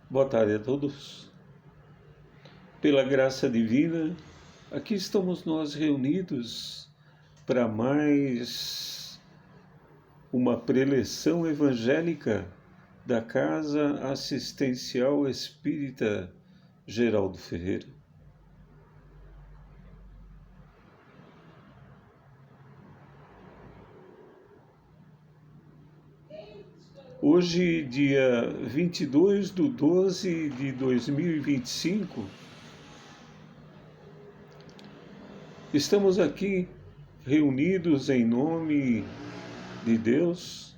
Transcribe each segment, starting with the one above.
Boa tarde a todos. Pela graça divina, aqui estamos nós reunidos para mais uma preleção evangélica da Casa Assistencial Espírita Geraldo Ferreira. Hoje, dia 22/12/2025, estamos aqui reunidos em nome de Deus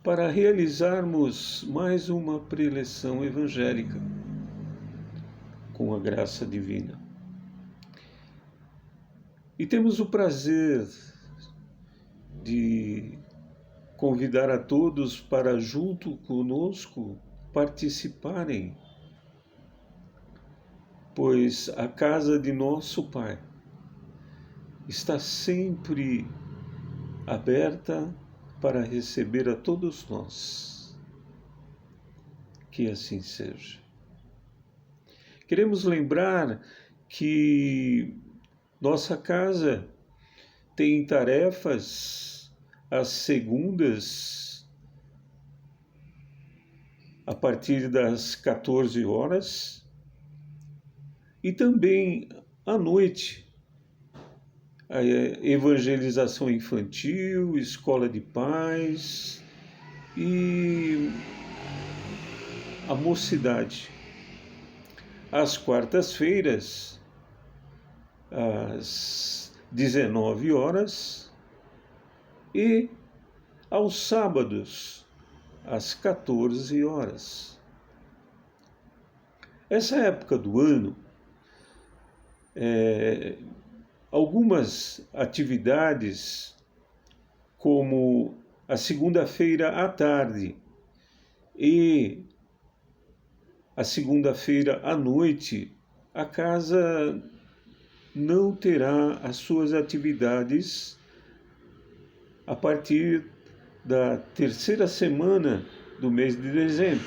para realizarmos mais uma preleção evangélica com a graça divina. E temos o prazer de convidar a todos para, junto conosco, participarem, pois a casa de nosso Pai está sempre aberta para receber a todos nós. Que assim seja. Queremos lembrar que nossa casa tem tarefas às segundas, a partir das 14 horas, e também à noite, a evangelização infantil, escola de paz e a mocidade. Às quartas-feiras, às 19 horas, e aos sábados, às 14 horas. Essa época do ano, algumas atividades, como a segunda-feira à tarde e a segunda-feira à noite, a casa não terá as suas atividades a partir da terceira semana do mês de dezembro,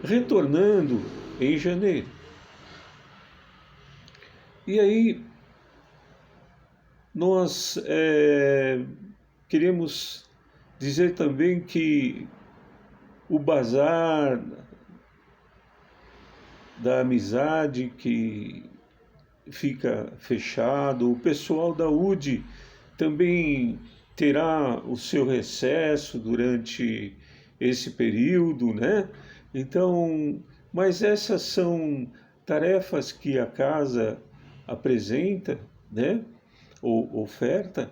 retornando em janeiro. E aí, nós queremos dizer também que o bazar da amizade que fica fechado, o pessoal da UD também terá o seu recesso durante esse período, né? Então, mas essas são tarefas que a casa apresenta, né? Ou oferta,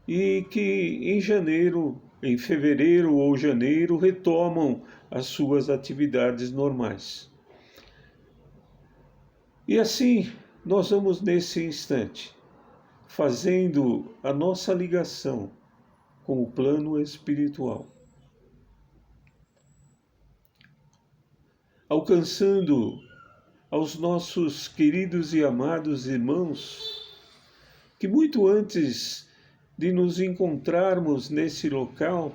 e que em janeiro, em fevereiro ou janeiro, retomam as suas atividades normais. E assim, nós vamos nesse instante fazendo a nossa ligação com o plano espiritual, alcançando aos nossos queridos e amados irmãos que muito antes de nos encontrarmos nesse local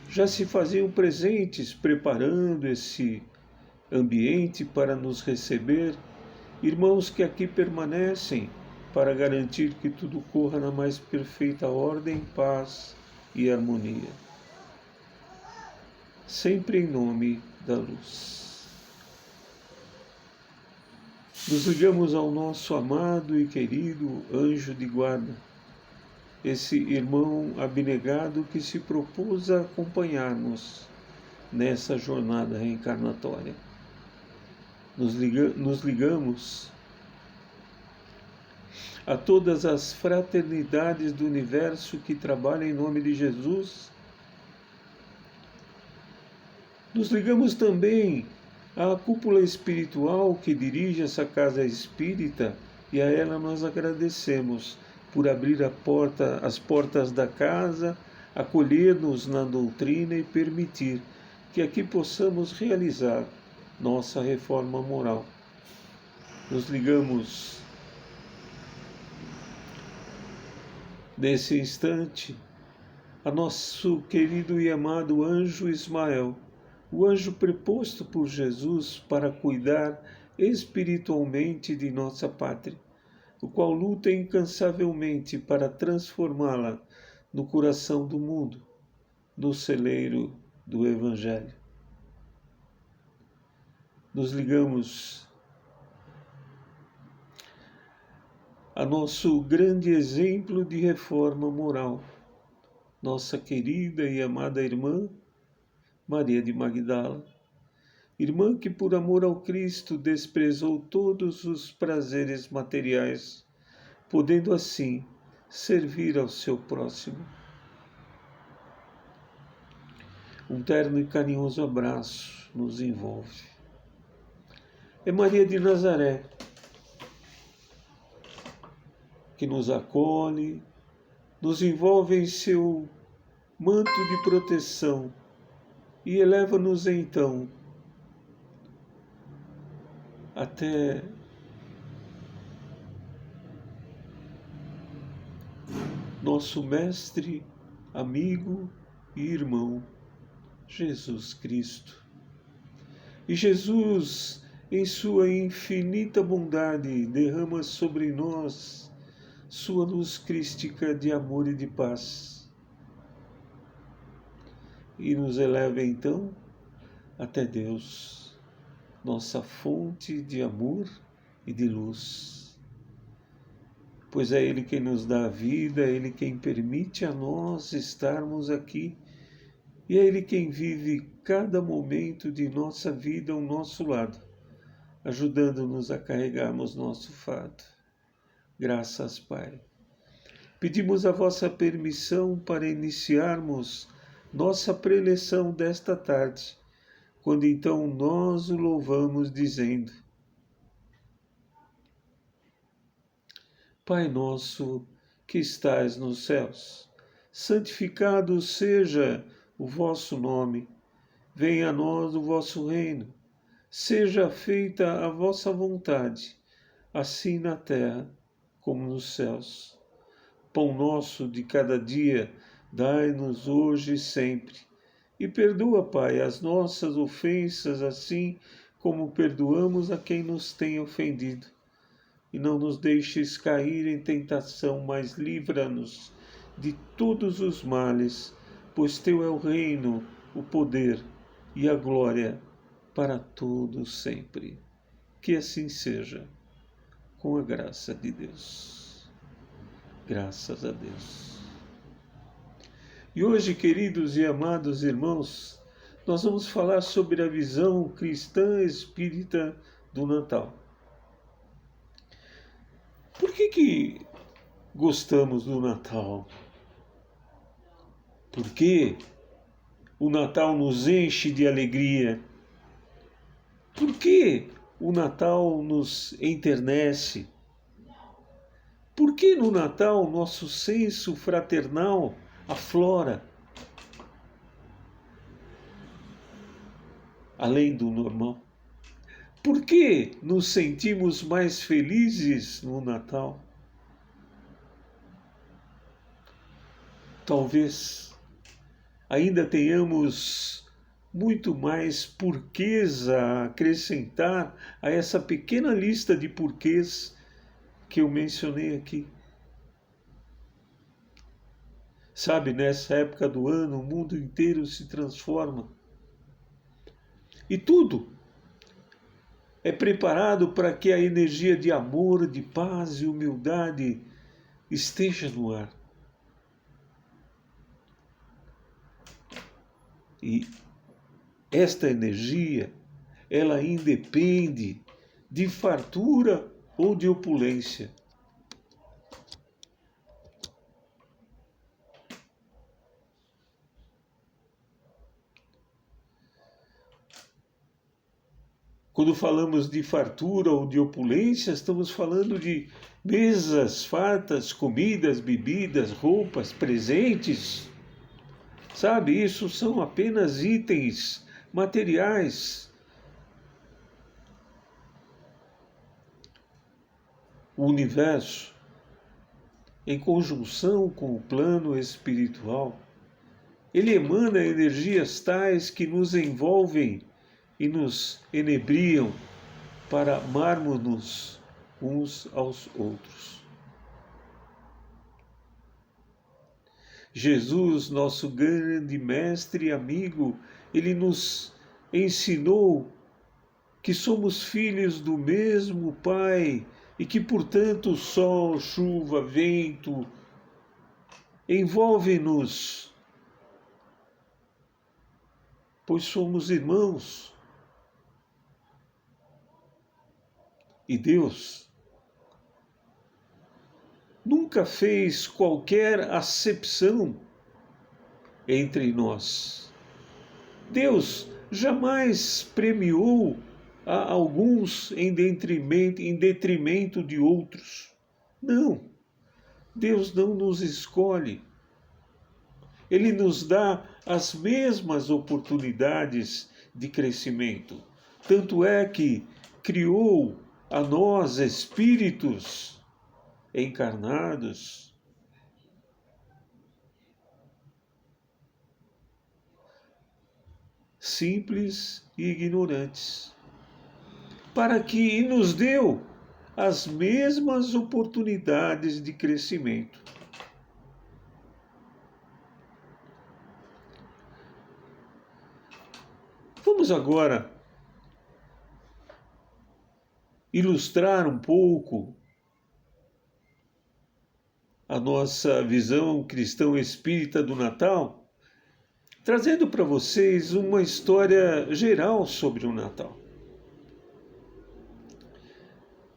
já se faziam presentes, preparando esse ambiente para nos receber, irmãos que aqui permanecem para garantir que tudo corra na mais perfeita ordem, paz e harmonia. Sempre em nome da luz. Nos ligamos ao nosso amado e querido anjo de guarda, esse irmão abnegado que se propôs a acompanhar-nos nessa jornada reencarnatória. Nos ligamos a todas as fraternidades do universo que trabalham em nome de Jesus. Nos ligamos também à cúpula espiritual que dirige essa casa espírita, e a ela nós agradecemos por abrir as portas da casa, acolher-nos na doutrina e permitir que aqui possamos realizar nossa reforma moral. Nos ligamos nesse instante a nosso querido e amado anjo Ismael, o anjo preposto por Jesus para cuidar espiritualmente de nossa pátria, o qual luta incansavelmente para transformá-la no coração do mundo, no celeiro do Evangelho. Nos ligamos a nosso grande exemplo de reforma moral, nossa querida e amada irmã Maria de Magdala, irmã que por amor ao Cristo desprezou todos os prazeres materiais, podendo assim servir ao seu próximo. Um terno e carinhoso abraço nos envolve. É Maria de Nazaré que nos acolhe, nos envolve em seu manto de proteção e eleva-nos então até nosso mestre, amigo e irmão, Jesus Cristo. E Jesus, em sua infinita bondade, derrama sobre nós sua luz crística de amor e de paz. E nos eleva então até Deus, nossa fonte de amor e de luz. Pois é Ele quem nos dá a vida, é Ele quem permite a nós estarmos aqui, e é Ele quem vive cada momento de nossa vida ao nosso lado, ajudando-nos a carregarmos nosso fardo. Graças, Pai. Pedimos a vossa permissão para iniciarmos nossa preleção desta tarde, quando então nós o louvamos dizendo: Pai nosso que estais nos céus, santificado seja o vosso nome, venha a nós o vosso reino, seja feita a vossa vontade, assim na terra como nos céus. Pão nosso de cada dia, dai-nos hoje e sempre. E perdoa, Pai, as nossas ofensas, assim como perdoamos a quem nos tem ofendido. E não nos deixes cair em tentação, mas livra-nos de todos os males, pois Teu é o reino, o poder e a glória para todos sempre. Que assim seja, com a graça de Deus. Graças a Deus. E hoje, queridos e amados irmãos, nós vamos falar sobre a visão cristã espírita do Natal. Por que gostamos do Natal? Por que o Natal nos enche de alegria? Por que o Natal nos enternece? Por que no Natal nosso senso fraternal aflora? Além do normal. Por que nos sentimos mais felizes no Natal? Talvez ainda tenhamos muito mais porquês a acrescentar a essa pequena lista de porquês que eu mencionei aqui. Sabe, nessa época do ano, o mundo inteiro se transforma. E tudo é preparado para que a energia de amor, de paz e humildade esteja no ar. E esta energia, ela independe de fartura ou de opulência. Quando falamos de fartura ou de opulência, estamos falando de mesas fartas, comidas, bebidas, roupas, presentes. Sabe, isso são apenas itens materiais. O universo, em conjunção com o plano espiritual, ele emana energias tais que nos envolvem e nos enebriam para amarmos-nos uns aos outros. Jesus, nosso grande mestre e amigo, ele nos ensinou que somos filhos do mesmo Pai e que, portanto, sol, chuva, vento envolvem-nos, pois somos irmãos. E Deus nunca fez qualquer acepção entre nós. Deus jamais premiou a alguns em detrimento de outros. Não, Deus não nos escolhe. Ele nos dá as mesmas oportunidades de crescimento. Tanto é que criou a nós espíritos encarnados simples e ignorantes, para que nos deu as mesmas oportunidades de crescimento. Vamos agora ilustrar um pouco a nossa visão cristã espírita do Natal, trazendo para vocês uma história geral sobre o Natal.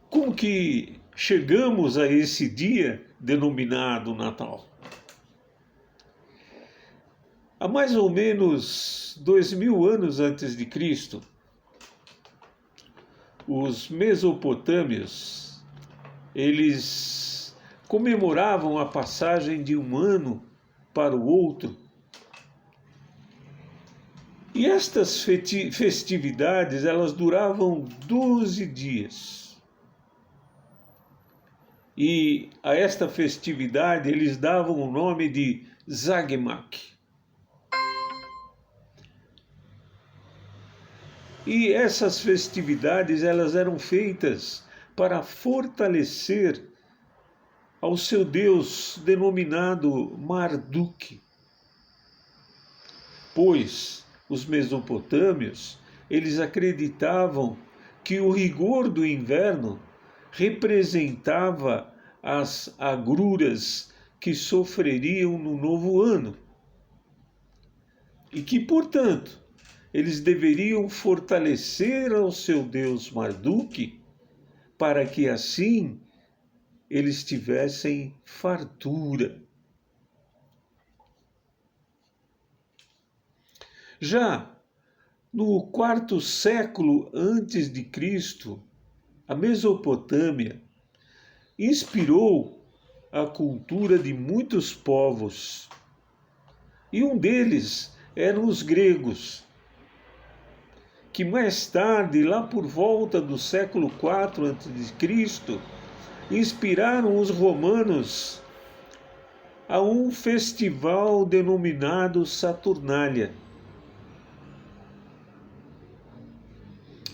Como que chegamos a esse dia denominado Natal? Há mais ou menos 2000 anos antes de Cristo, os mesopotâmios, eles comemoravam a passagem de um ano para o outro. E estas festividades, elas duravam 12 dias. E a esta festividade eles davam o nome de Zagmak. E essas festividades, elas eram feitas para fortalecer ao seu deus denominado Marduk. Pois os mesopotâmios, eles acreditavam que o rigor do inverno representava as agruras que sofreriam no novo ano. E que, portanto, eles deveriam fortalecer ao seu deus Marduk para que assim eles tivessem fartura. Já no quarto século antes de Cristo, a Mesopotâmia inspirou a cultura de muitos povos. E um deles eram os gregos, que mais tarde, lá por volta do século IV a.C., inspiraram os romanos a um festival denominado Saturnália,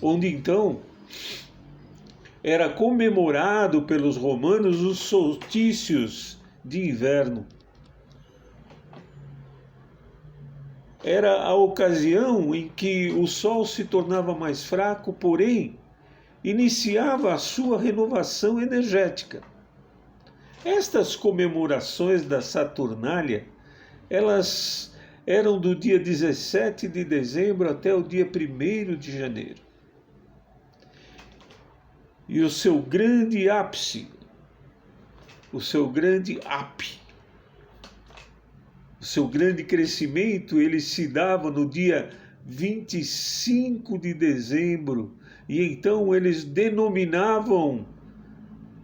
onde então era comemorado pelos romanos os solstícios de inverno. Era a ocasião em que o sol se tornava mais fraco, porém iniciava a sua renovação energética. Estas comemorações da Saturnália, elas eram do dia 17 de dezembro até o dia 1º de janeiro. E o seu grande ápice, o seu grande crescimento, ele se dava no dia 25 de dezembro, e então eles denominavam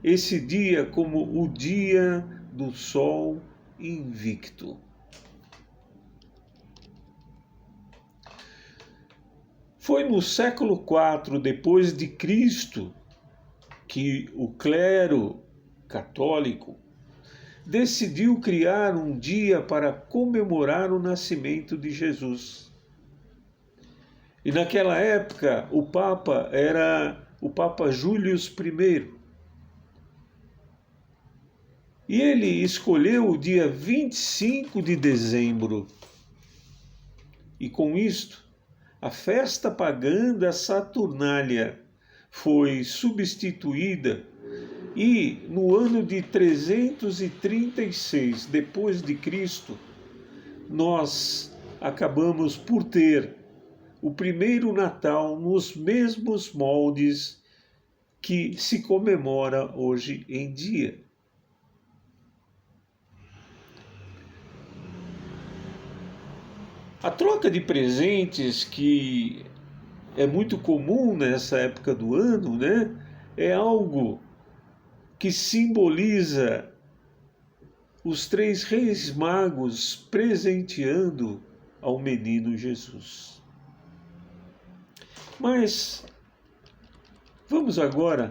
esse dia como o dia do sol invicto. Foi no século IV depois de Cristo que o clero católico decidiu criar um dia para comemorar o nascimento de Jesus. E naquela época o Papa era o Papa Júlio I. E ele escolheu o dia 25 de dezembro. E com isto, a festa pagã da Saturnália foi substituída e no ano de 336 depois de Cristo, nós acabamos por ter o primeiro Natal nos mesmos moldes que se comemora hoje em dia. A troca de presentes, que é muito comum nessa época do ano, né? É algo que simboliza os 3 reis magos presenteando ao menino Jesus. Mas vamos agora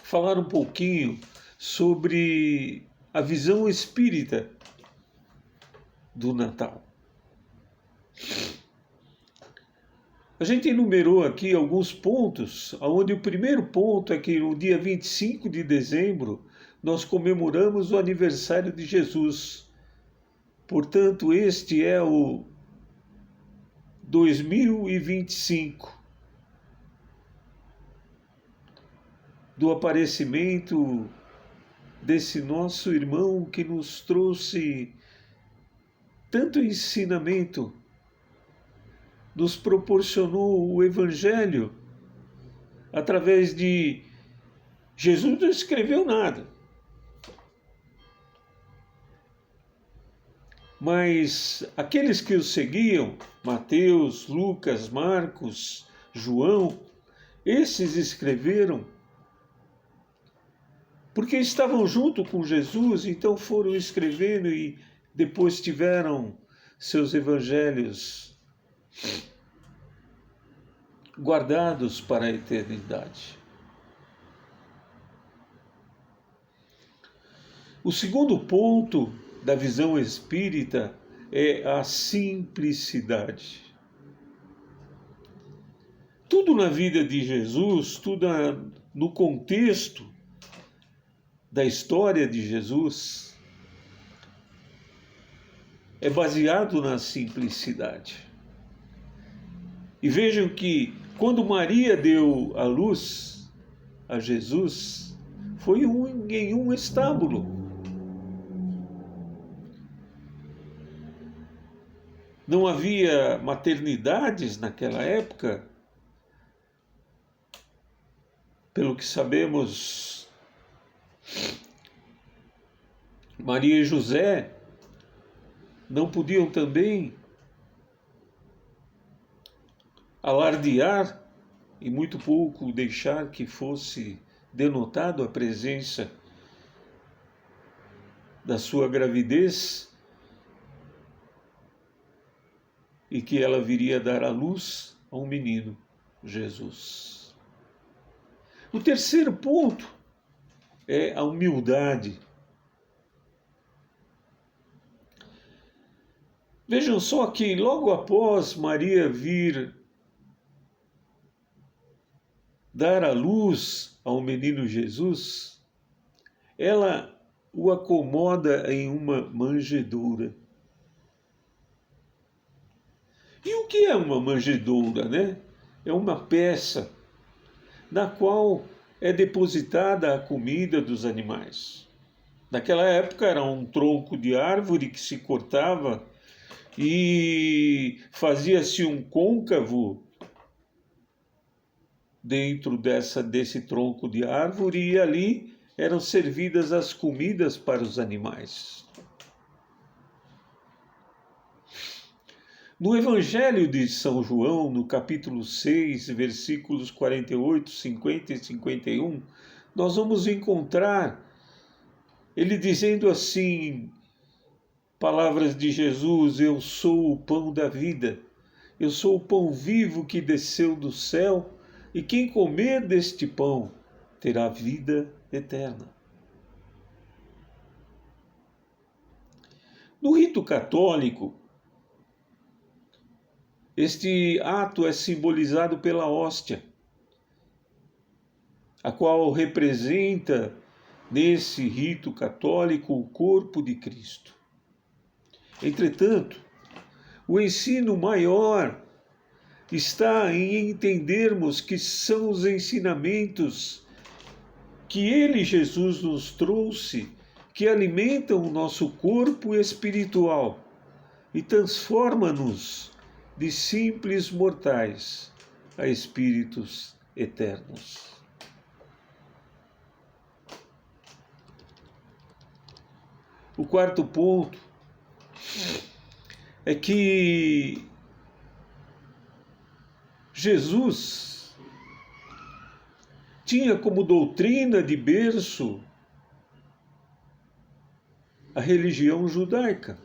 falar um pouquinho sobre a visão espírita do Natal. A gente enumerou aqui alguns pontos, onde o primeiro ponto é que no dia 25 de dezembro nós comemoramos o aniversário de Jesus. Portanto, este é o 2025 do aparecimento desse nosso irmão que nos trouxe tanto ensinamento, nos proporcionou o Evangelho através de Jesus. Não escreveu nada, mas aqueles que o seguiam, Mateus, Lucas, Marcos, João, esses escreveram porque estavam junto com Jesus, então foram escrevendo e depois tiveram seus evangelhos guardados para a eternidade. O segundo ponto da visão espírita é a simplicidade. Tudo na vida de Jesus, tudo no contexto da história de Jesus, é baseado na simplicidade. E vejam que quando Maria deu a luz a Jesus, foi em um estábulo. Não havia maternidades naquela época. Pelo que sabemos, Maria e José não podiam também alardear e muito pouco deixar que fosse denotado a presença da sua gravidez e que ela viria dar à luz a um menino, Jesus. O terceiro ponto é a humildade. Vejam só que logo após Maria vir dar à luz ao menino Jesus, ela o acomoda em uma manjedoura. E o que é uma manjedoura, né? É uma peça na qual é depositada a comida dos animais. Naquela época era um tronco de árvore que se cortava e fazia-se um côncavo dentro desse tronco de árvore e ali eram servidas as comidas para os animais. No Evangelho de São João, no capítulo 6, versículos 48, 50 e 51, nós vamos encontrar ele dizendo assim, palavras de Jesus: eu sou o pão da vida, eu sou o pão vivo que desceu do céu, e quem comer deste pão terá vida eterna. No rito católico, este ato é simbolizado pela hóstia, a qual representa, nesse rito católico, o corpo de Cristo. Entretanto, o ensino maior está em entendermos que são os ensinamentos que Ele, Jesus, nos trouxe, que alimentam o nosso corpo espiritual e transforma-nos de simples mortais a espíritos eternos. O quarto ponto é que Jesus tinha como doutrina de berço a religião judaica.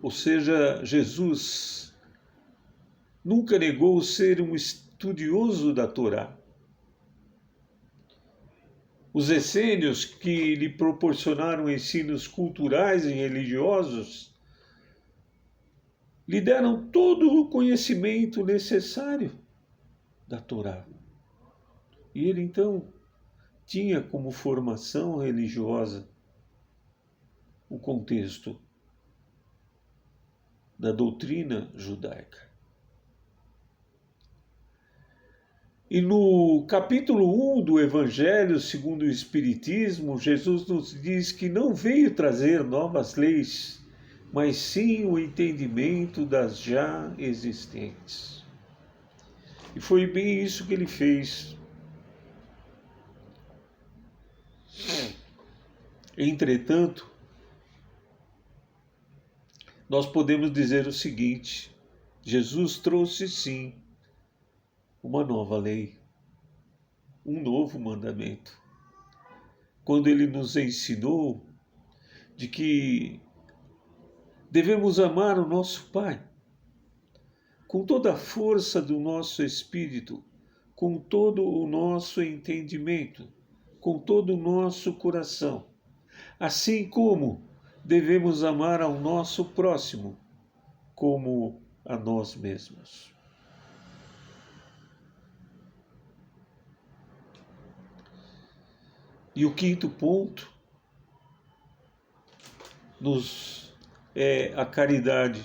Ou seja, Jesus nunca negou ser um estudioso da Torá. Os essênios que lhe proporcionaram ensinos culturais e religiosos lhe deram todo o conhecimento necessário da Torá. E ele então tinha como formação religiosa o contexto da doutrina judaica. E no capítulo 1 do Evangelho segundo o Espiritismo, Jesus nos diz que não veio trazer novas leis, mas sim o entendimento das já existentes. E foi bem isso que ele fez. Entretanto, nós podemos dizer o seguinte: Jesus trouxe sim uma nova lei, um novo mandamento, quando ele nos ensinou de que devemos amar o nosso Pai com toda a força do nosso espírito, com todo o nosso entendimento, com todo o nosso coração, assim como devemos amar ao nosso próximo como a nós mesmos. E o quinto ponto é a caridade.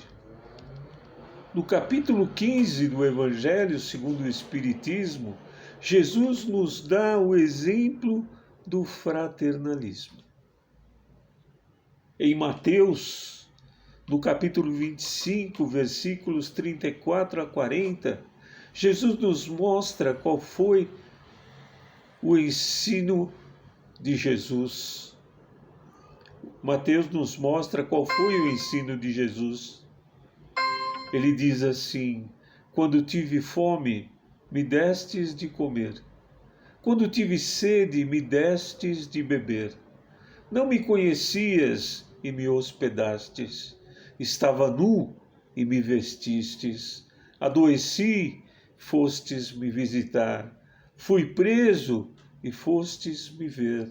No capítulo 15 do Evangelho segundo o Espiritismo, Jesus nos dá o exemplo do fraternalismo. Em Mateus, no capítulo 25, versículos 34 a 40, Jesus nos mostra qual foi o ensino de Jesus. Mateus nos mostra qual foi o ensino de Jesus. Ele diz assim: quando tive fome, me destes de comer. Quando tive sede, me destes de beber. Não me conhecias e me hospedastes. Estava nu e me vestistes. Adoeci, fostes me visitar. Fui preso e fostes me ver.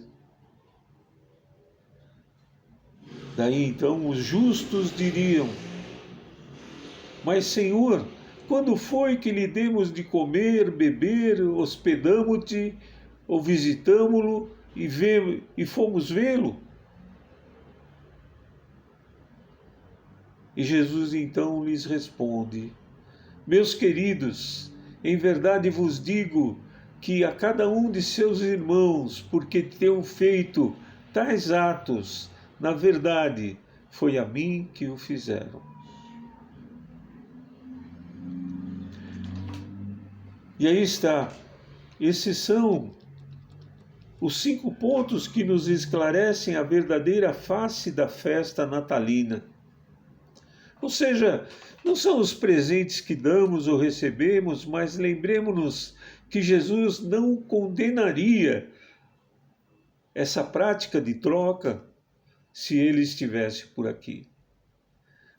Daí então os justos diriam: mas, Senhor, quando foi que lhe demos de comer, beber, hospedamo-te, ou visitamo-lo e fomos vê-lo? E Jesus então lhes responde: meus queridos, em verdade vos digo que a cada um de seus irmãos, porque tenham feito tais atos, na verdade, foi a mim que o fizeram. E aí está. Esses são os 5 pontos que nos esclarecem a verdadeira face da festa natalina. Ou seja, não são os presentes que damos ou recebemos, mas lembremos-nos que Jesus não condenaria essa prática de troca se ele estivesse por aqui.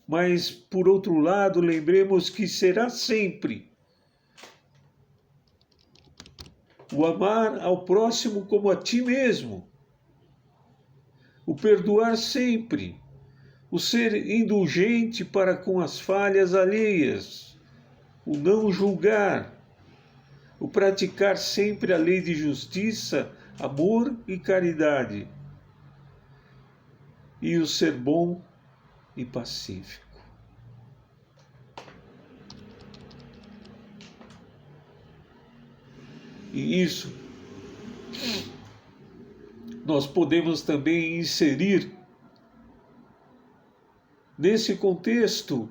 Mas, por outro lado, lembremos que será sempre o amar ao próximo como a ti mesmo, o perdoar sempre, o ser indulgente para com as falhas alheias, o não julgar, o praticar sempre a lei de justiça, amor e caridade, e o ser bom e pacífico. E isso nós podemos também inserir nesse contexto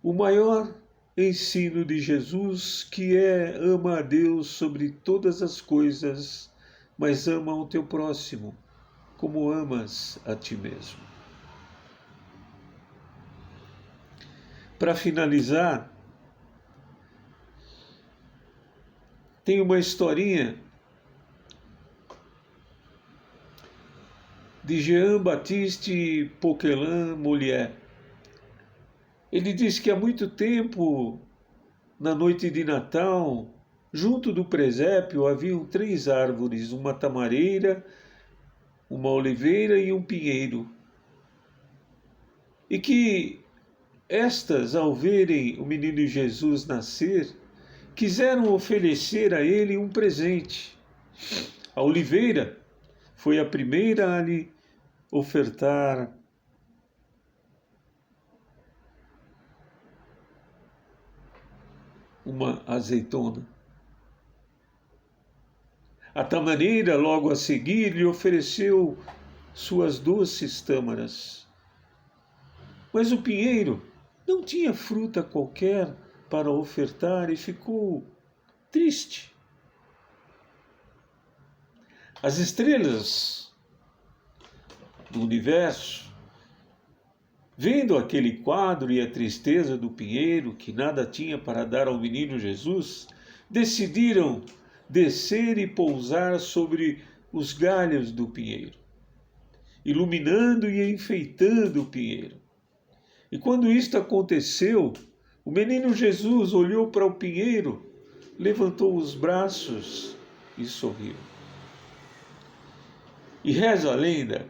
o maior ensino de Jesus, que é: ama a Deus sobre todas as coisas, mas ama o teu próximo como amas a ti mesmo. Para finalizar, tem uma historinha de Jean-Baptiste Poquelin Molière. Ele diz que há muito tempo, na noite de Natal, junto do presépio haviam 3 árvores, uma tamareira, uma oliveira e um pinheiro. E que estas, ao verem o menino Jesus nascer, quiseram oferecer a ele um presente. A oliveira foi a primeira a lhe ofertar uma azeitona. A tamareira, logo a seguir, lhe ofereceu suas doces tâmaras. Mas o pinheiro não tinha fruta qualquer para ofertar e ficou triste. As estrelas do universo, vendo aquele quadro e a tristeza do pinheiro, que nada tinha para dar ao menino Jesus, decidiram descer e pousar sobre os galhos do pinheiro, iluminando e enfeitando o pinheiro. E quando isto aconteceu, o menino Jesus olhou para o pinheiro, levantou os braços e sorriu. E reza a lenda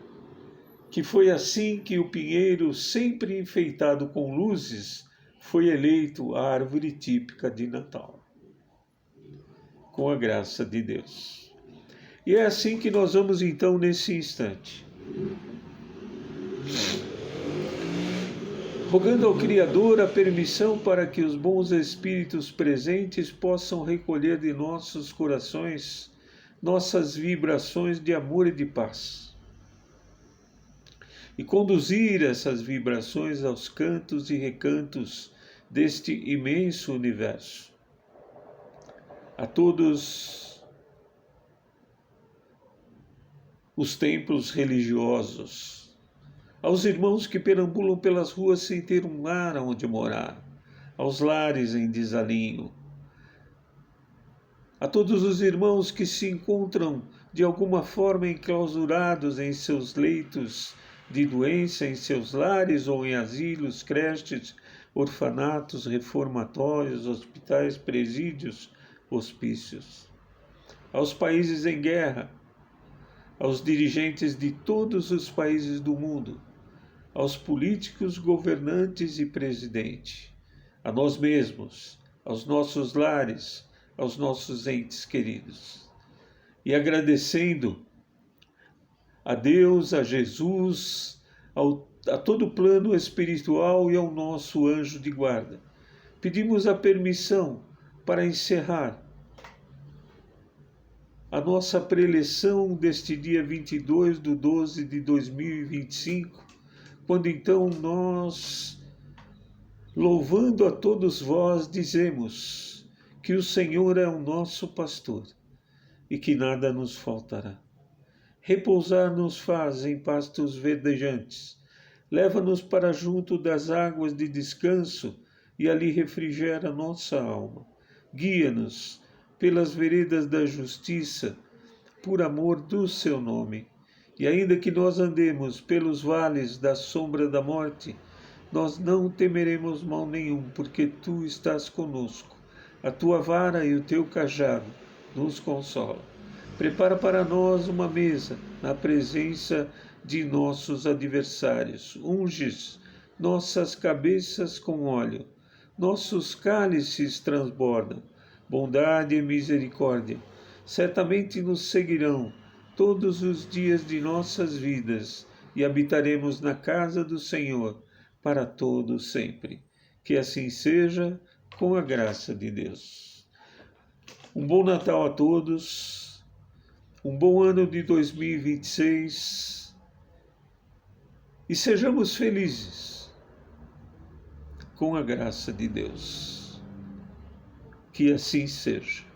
que foi assim que o pinheiro, sempre enfeitado com luzes, foi eleito a árvore típica de Natal, com a graça de Deus. E é assim que nós vamos então nesse instante, rogando ao Criador a permissão para que os bons espíritos presentes possam recolher de nossos corações nossas vibrações de amor e de paz, e conduzir essas vibrações aos cantos e recantos deste imenso universo. A todos os templos religiosos, aos irmãos que perambulam pelas ruas sem ter um lar onde morar, aos lares em desalinho, a todos os irmãos que se encontram de alguma forma enclausurados em seus leitos de doença, em seus lares ou em asilos, creches, orfanatos, reformatórios, hospitais, presídios, hospícios, aos países em guerra, aos dirigentes de todos os países do mundo, aos políticos, governantes e presidente, a nós mesmos, aos nossos lares, aos nossos entes queridos. E agradecendo a Deus, a Jesus, a todo o plano espiritual e ao nosso anjo de guarda, pedimos a permissão para encerrar a nossa preleção deste dia 22/12/2025, quando então nós, louvando a todos vós, dizemos que o Senhor é o nosso pastor e que nada nos faltará. Repousar nos faz em pastos verdejantes, leva-nos para junto das águas de descanso e ali refrigera nossa alma. Guia-nos pelas veredas da justiça, por amor do seu nome. E ainda que nós andemos pelos vales da sombra da morte, nós não temeremos mal nenhum, porque tu estás conosco. A tua vara e o teu cajado nos consolam. Prepara para nós uma mesa na presença de nossos adversários. Unges nossas cabeças com óleo. Nossos cálices transbordam. Bondade e misericórdia certamente nos seguirão todos os dias de nossas vidas e habitaremos na casa do Senhor para todo sempre. Que assim seja, com a graça de Deus. Um bom Natal a todos, um bom ano de 2026 e sejamos felizes com a graça de Deus. Que assim seja.